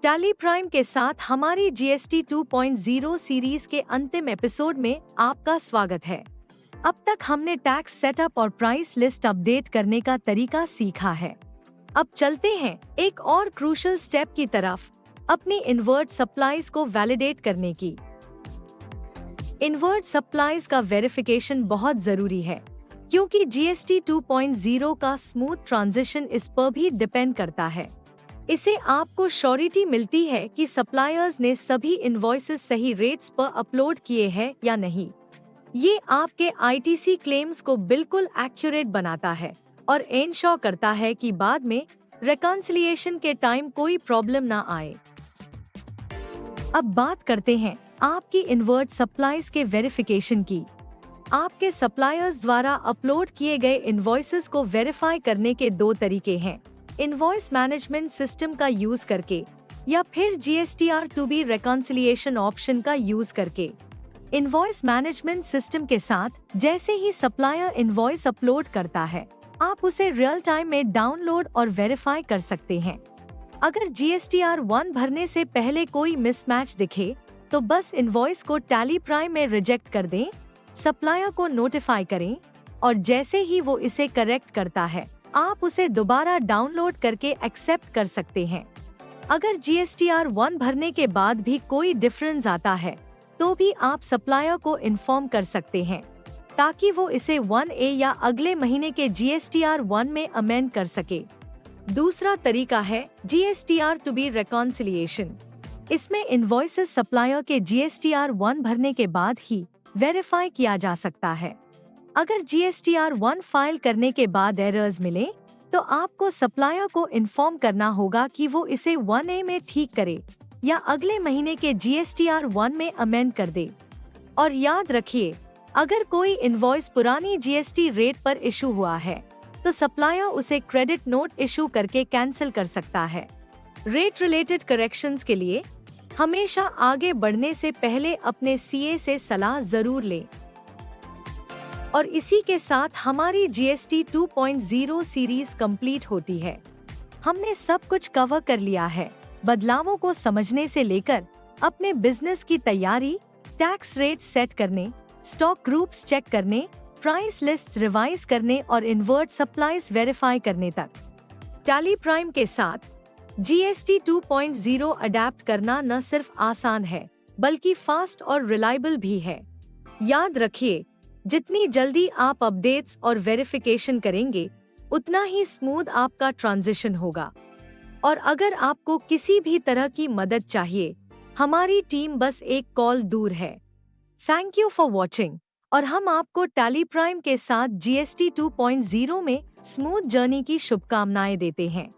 Tally prime के साथ हमारी जीएसटी 2.0 सीरीज के अंतिम एपिसोड में आपका स्वागत है। अब तक हमने टैक्स सेटअप और प्राइस लिस्ट अपडेट करने का तरीका सीखा है। अब चलते हैं एक और क्रूशियल स्टेप की तरफ, अपनी इनवर्ट सप्लाईज को वैलिडेट करने की। इनवर्ट सप्लाईज का वेरिफिकेशन बहुत जरूरी है, क्योंकि जीएसटी 2.0 का स्मूथ ट्रांजिशन इस पर भी डिपेंड करता है। इससे आपको श्योरिटी मिलती है कि सप्लायर्स ने सभी इनवॉइसेस सही रेट्स पर अपलोड किए हैं या नहीं। ये आपके आईटीसी क्लेम्स को बिल्कुल एक्यूरेट बनाता है और एंश्योर करता है कि बाद में रिकन्सिलिएशन के टाइम कोई प्रॉब्लम ना आए। अब बात करते हैं आपकी इनवर्ट सप्लाईज के वेरिफिकेशन की। आपके सप्लायर्स द्वारा अपलोड किए गए इनवॉइसेस को वेरीफाई करने के दो तरीके हैं, इनवॉइस मैनेजमेंट सिस्टम का यूज करके या फिर GSTR two B reconciliation option का यूज करके। इनवॉइस मैनेजमेंट सिस्टम के साथ जैसे ही सप्लायर इनवॉइस अपलोड करता है, आप उसे रियल टाइम में डाउनलोड और वेरीफाई कर सकते हैं। अगर जीएसटीआर 1 भरने से पहले कोई मिसमैच दिखे तो बस इनवॉइस को टैली प्राइम में रिजेक्ट कर दें, सप्लायर को नोटिफाई करें और जैसे ही वो इसे करेक्ट करता है, आप उसे दोबारा डाउनलोड करके एक्सेप्ट कर सकते हैं। अगर जीएसटीआर 1 भरने के बाद भी कोई डिफरेंस आता है तो भी आप सप्लायर को इन्फॉर्म कर सकते हैं, ताकि वो इसे 1A या अगले महीने के जीएसटीआर 1 में अमेंड कर सके। दूसरा तरीका है जीएसटीआर टू बी रिकन्सिलिएशन। इसमें इनवॉइसेस सप्लायर के जीएसटीआर 1 भरने के बाद ही वेरीफाई किया जा सकता है। अगर जीएसटीआर 1 फाइल करने के बाद एरर्स मिले तो आपको सप्लायर को इन्फॉर्म करना होगा कि वो इसे 1A में ठीक करे या अगले महीने के जीएसटीआर 1 में अमेंड कर दे। और याद रखिए, अगर कोई इनवॉइस पुरानी जीएसटी रेट पर इशू हुआ है तो सप्लायर उसे क्रेडिट नोट इशू करके कैंसिल कर सकता है। रेट रिलेटेड करेक्शंस के लिए हमेशा आगे बढ़ने से पहले अपने सीए से सलाह जरूर लें। और इसी के साथ हमारी जीएसटी 2.0 सीरीज कंप्लीट होती है। हमने सब कुछ कवर कर लिया है, बदलावों को समझने से लेकर अपने बिजनेस की तैयारी, टैक्स रेट सेट करने, स्टॉक ग्रुप्स चेक करने, प्राइस लिस्ट रिवाइज करने और इनवर्ट सप्लाईज वेरीफाई करने तक। टैली प्राइम के साथ जीएसटी 2.0 अडेप्ट करना न सिर्फ आसान है, बल्कि फास्ट और रिलायबल भी है। याद रखिए, जितनी जल्दी आप अपडेट्स और वेरिफिकेशन करेंगे, उतना ही स्मूथ आपका ट्रांजिशन होगा। और अगर आपको किसी भी तरह की मदद चाहिए, हमारी टीम बस एक कॉल दूर है। थैंक यू फॉर वॉचिंग, और हम आपको टैली प्राइम के साथ जीएसटी 2.0 में स्मूथ जर्नी की शुभकामनाएं देते हैं।